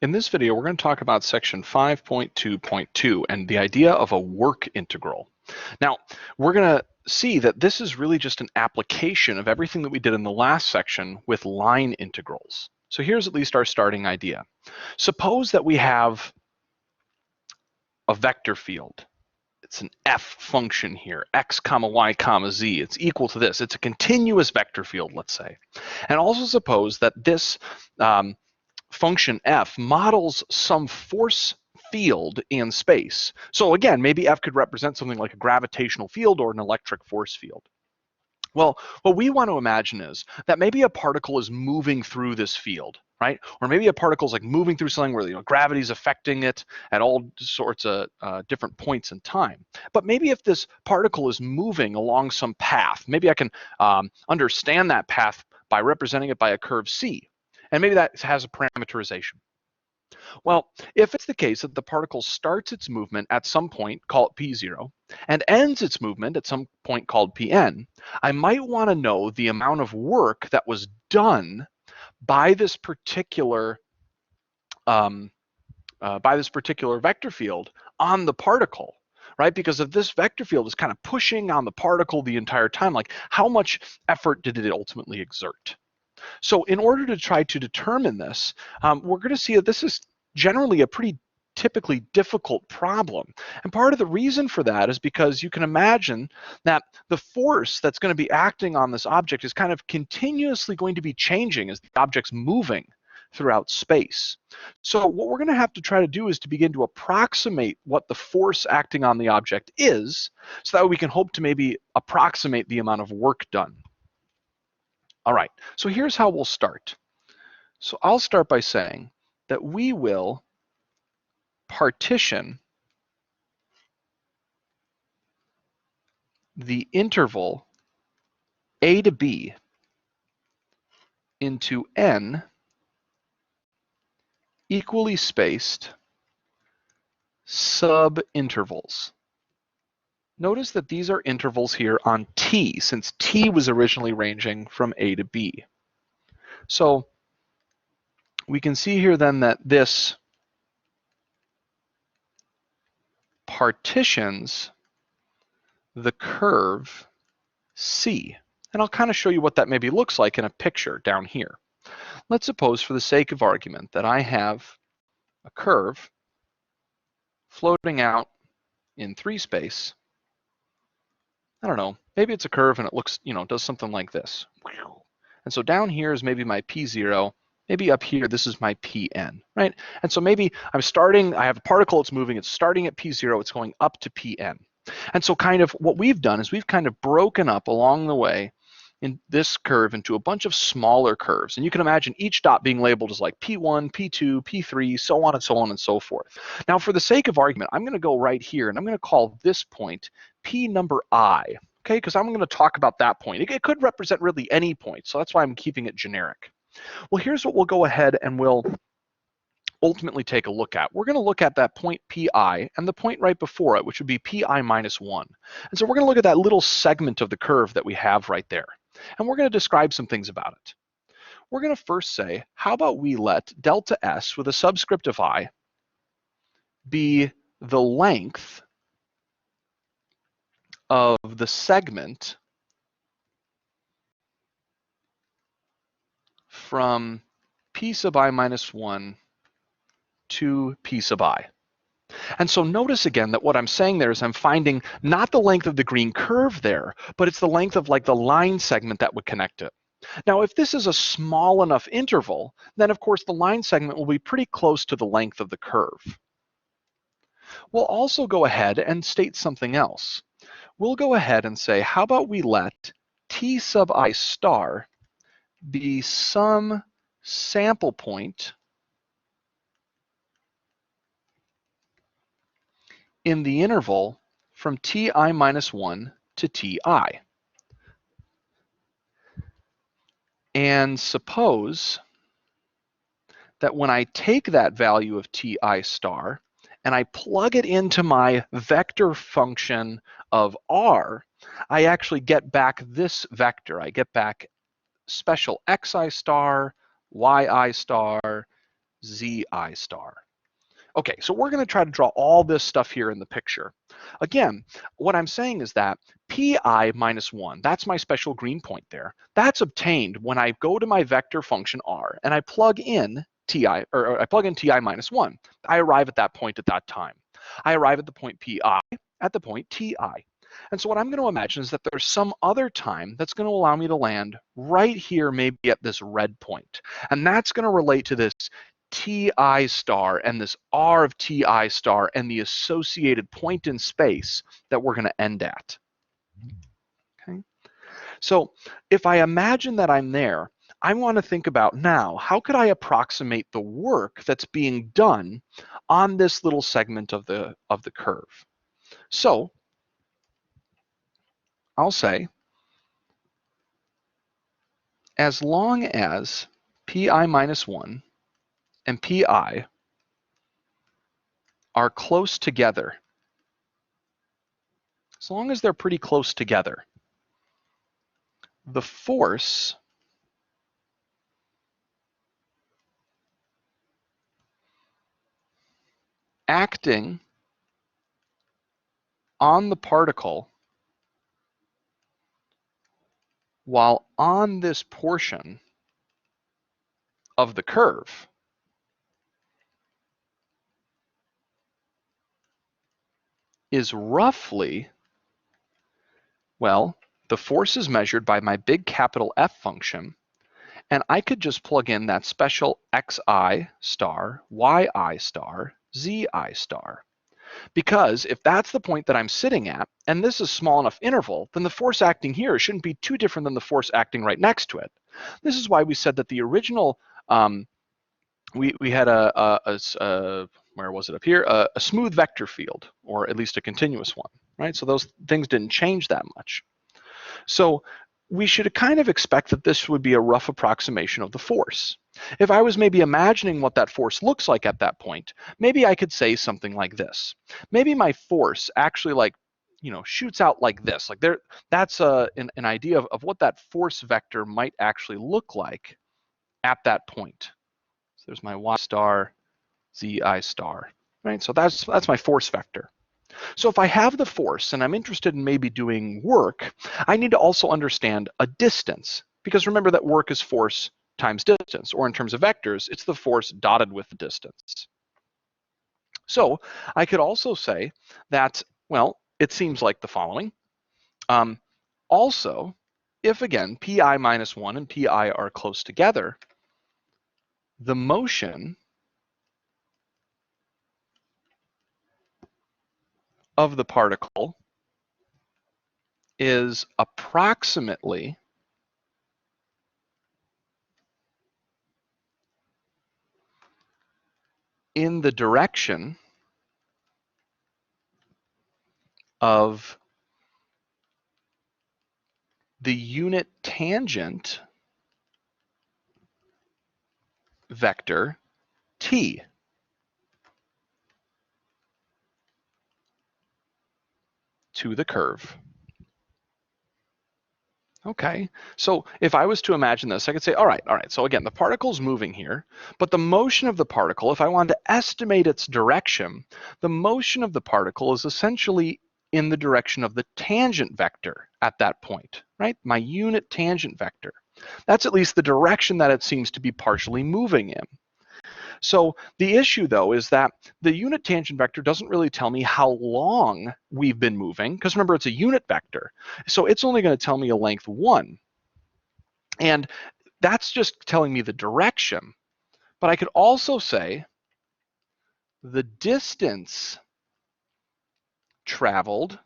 In this video, we're going to talk about section 5.2.2 and the idea of a work integral. Now, we're going to see that this is really just an application of everything that we did in the last section with line integrals. So here's at least our starting idea. Suppose that we have a vector field. It's an f function here, x comma y comma z. It's equal to this. It's a continuous vector field, let's say. And also suppose that this function f models some force field in space. So again, maybe f could represent something like a gravitational field or an electric force field. Well, what we want to imagine is that maybe a particle is moving through this field, right? Or maybe a particle is like moving through something where gravity is affecting it at all sorts of different points in time. But maybe if this particle is moving along some path, maybe I can understand that path by representing it by a curve c. And maybe that has a parameterization. Well, if it's the case that the particle starts its movement at some point, call it p0, and ends its movement at some point called pn, I might want to know the amount of work that was done by this particular vector field on the particle, right? Because if this vector field is kind of pushing on the particle the entire time, like how much effort did it ultimately exert? So in order to try to determine this, we're going to see that this is generally a pretty typically difficult problem. And part of the reason for that is because you can imagine that the force that's going to be acting on this object is kind of continuously going to be changing as the object's moving throughout space. So what we're going to have to try to do is to begin to approximate what the force acting on the object is, so that we can hope to maybe approximate the amount of work done. All right, so here's how we'll start. So I'll start by saying that we will partition the interval a to b into n equally spaced subintervals. Notice that these are intervals here on t, since t was originally ranging from a to b. So we can see here then that this partitions the curve C. And I'll kind of show you what that maybe looks like in a picture down here. Let's suppose, for the sake of argument, that I have a curve floating out in 3 space. I don't know, maybe it's a curve and it looks, does something like this. And so down here is maybe my P0. Maybe up here, this is my Pn, right? And so maybe I have a particle, it's moving, it's starting at P0, it's going up to Pn. And so kind of what we've done is we've kind of broken up along the way in this curve into a bunch of smaller curves. And you can imagine each dot being labeled as like P1, P2, P3, so on and so on and so forth. Now, for the sake of argument, I'm going to go right here and I'm going to call this point P number I, okay? Because I'm going to talk about that point. It could represent really any point, so that's why I'm keeping it generic. Well, here's what we'll go ahead and we'll ultimately take a look at. We're going to look at that point Pi and the point right before it, which would be Pi minus 1. And so we're going to look at that little segment of the curve that we have right there. And we're going to describe some things about it. We're going to first say, how about we let delta S with a subscript of I be the length of the segment from P sub I minus 1 to P sub I. And so notice again that what I'm saying there is I'm finding not the length of the green curve there, but it's the length of like the line segment that would connect it. Now, if this is a small enough interval, then of course the line segment will be pretty close to the length of the curve. We'll also go ahead and state something else. We'll go ahead and say, how about we let T sub I star be some sample point in the interval from Ti minus 1 to Ti. And suppose that when I take that value of Ti star and I plug it into my vector function of r, I actually get back this vector. I get back special xi star, yi star, zi star. Okay, so we're going to try to draw all this stuff here in the picture. Again, what I'm saying is that pi minus 1, that's my special green point there, that's obtained when I go to my vector function r and I plug in ti, or I plug in ti minus 1. I arrive at that point at that time. I arrive at the point pi at the point ti. And so what I'm going to imagine is that there's some other time that's going to allow me to land right here, maybe at this red point. And that's going to relate to this ti star and this r of ti star and the associated point in space that we're going to end at. Okay? So if I imagine that I'm there, I want to think about now, how could I approximate the work that's being done on this little segment of the curve? So I'll say, as long as pi minus 1 and pi are close together, as long as they're pretty close together, the force acting on the particle while on this portion of the curve is roughly, well, the force is measured by my big capital F function, and I could just plug in that special xi star, yi star, zi star. Because if that's the point that I'm sitting at, and this is small enough interval, then the force acting here shouldn't be too different than the force acting right next to it. This is why we said that the original, we had where was it up here? A smooth vector field, or at least a continuous one, right? So those things didn't change that much. So we should kind of expect that this would be a rough approximation of the force. If I was maybe imagining what that force looks like at that point, maybe I could say something like this. Maybe my force actually shoots out like this. Like there, that's an idea of what that force vector might actually look like at that point. So there's my y star, zi star, right? So that's my force vector. So if I have the force and I'm interested in maybe doing work, I need to also understand a distance, because remember that work is force times distance, or in terms of vectors, it's the force dotted with the distance. So I could also say that, well, it seems like the following. Also, if again, pi minus 1 and pi are close together, the motion of the particle is approximately in the direction of the unit tangent vector t. To the curve. Okay, so if I was to imagine this, I could say, all right, so again, the particle's moving here, but the motion of the particle, if I wanted to estimate its direction, the motion of the particle is essentially in the direction of the tangent vector at that point, right? My unit tangent vector. That's at least the direction that it seems to be partially moving in. So the issue, though, is that the unit tangent vector doesn't really tell me how long we've been moving, because remember, it's a unit vector. So it's only going to tell me a length 1. And that's just telling me the direction. But I could also say the distance traveled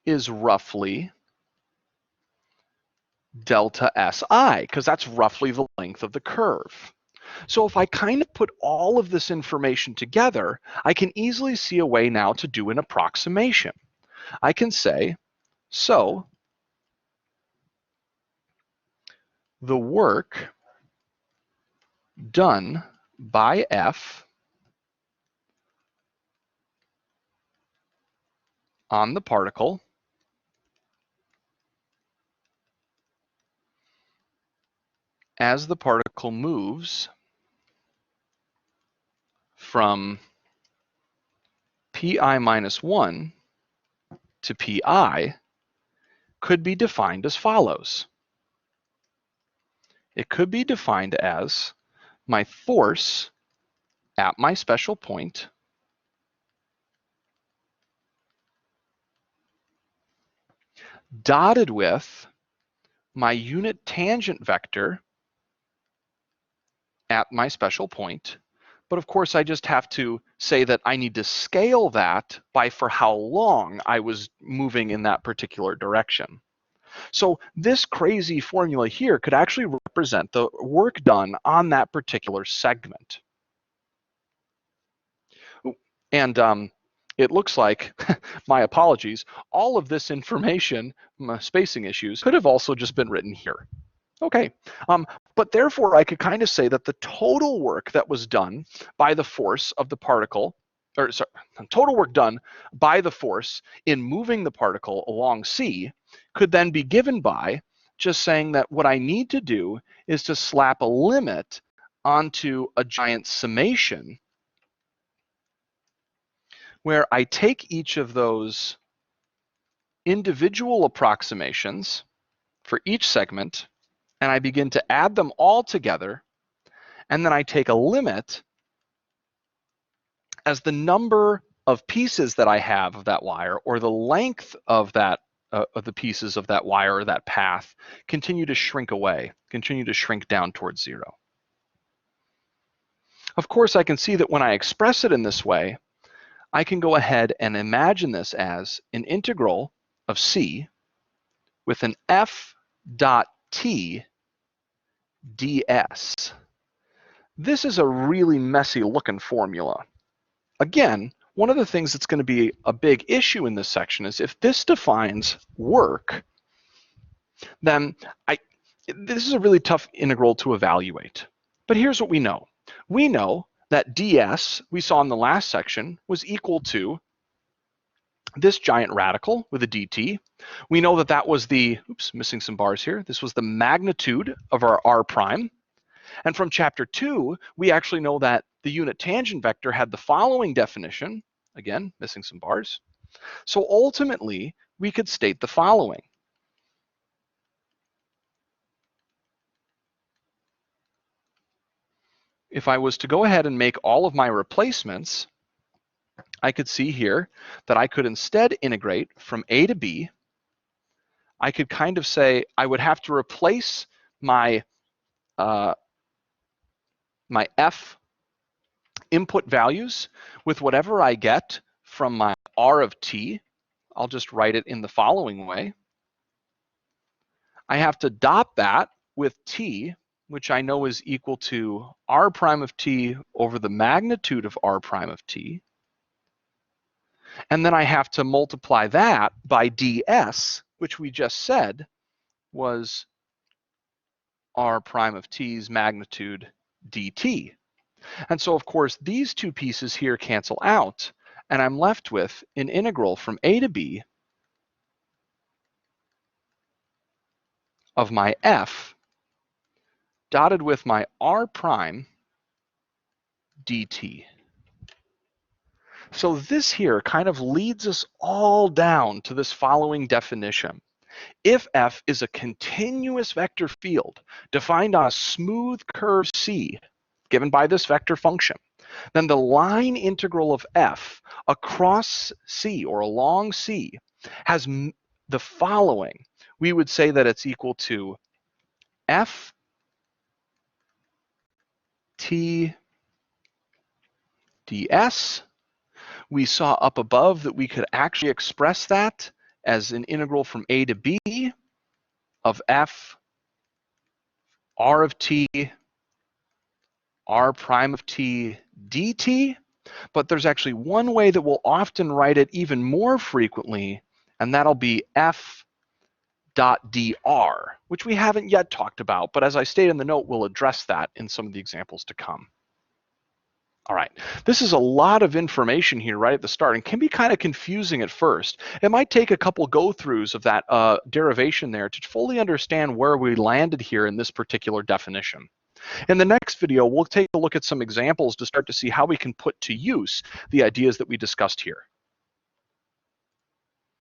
is roughly delta SI, because that's roughly the length of the curve. So if I kind of put all of this information together, I can easily see a way now to do an approximation. I can say, so the work done by F on the particle as the particle moves from pi minus 1 to pi could be defined as follows. It could be defined as my force at my special point dotted with my unit tangent vector at my special point. But of course, I just have to say that I need to scale that by for how long I was moving in that particular direction. So this crazy formula here could actually represent the work done on that particular segment. And it looks like, my apologies, all of this information, spacing issues, could have also just been written here. Okay, but therefore I could kind of say that the total work that was done by the force of the particle, or sorry, total work done by the force in moving the particle along C could then be given by just saying that what I need to do is to slap a limit onto a giant summation where I take each of those individual approximations for each segment and I begin to add them all together, and then I take a limit as the number of pieces that I have of that wire or the length of that of the pieces of that wire or that path continue to shrink away, continue to shrink down towards zero. Of course, I can see that when I express it in this way, I can go ahead and imagine this as an integral of C with an f dot t ds. This is a really messy looking formula. Again, one of the things that's going to be a big issue in this section is if this defines work, then this is a really tough integral to evaluate. But here's what we know. We know that ds, we saw in the last section, was equal to this giant radical with a dt. We know that that was the, oops, missing some bars here. This was the magnitude of our r prime. And from chapter 2, we actually know that the unit tangent vector had the following definition. Again, missing some bars. So ultimately, we could state the following. If I was to go ahead and make all of my replacements, I could see here that I could instead integrate from a to b. I could kind of say I would have to replace my my f input values with whatever I get from my r of t. I'll just write it in the following way. I have to dot that with t, which I know is equal to r prime of t over the magnitude of r prime of t. And then I have to multiply that by ds, which we just said was r prime of t's magnitude dt. And so, of course, these two pieces here cancel out, and I'm left with an integral from a to b of my f dotted with my r prime dt. So this here kind of leads us all down to this following definition. If f is a continuous vector field defined on a smooth curve C, given by this vector function, then the line integral of f across C or along C has the following. We would say that it's equal to f t ds. We saw up above that we could actually express that as an integral from a to b of f r of t r prime of t dt, but there's actually one way that we'll often write it even more frequently, and that'll be f dot dr, which we haven't yet talked about, but as I stated in the note, we'll address that in some of the examples to come. All right, this is a lot of information here right at the start and can be kind of confusing at first. It might take a couple go-throughs of that derivation there to fully understand where we landed here in this particular definition. In the next video, we'll take a look at some examples to start to see how we can put to use the ideas that we discussed here.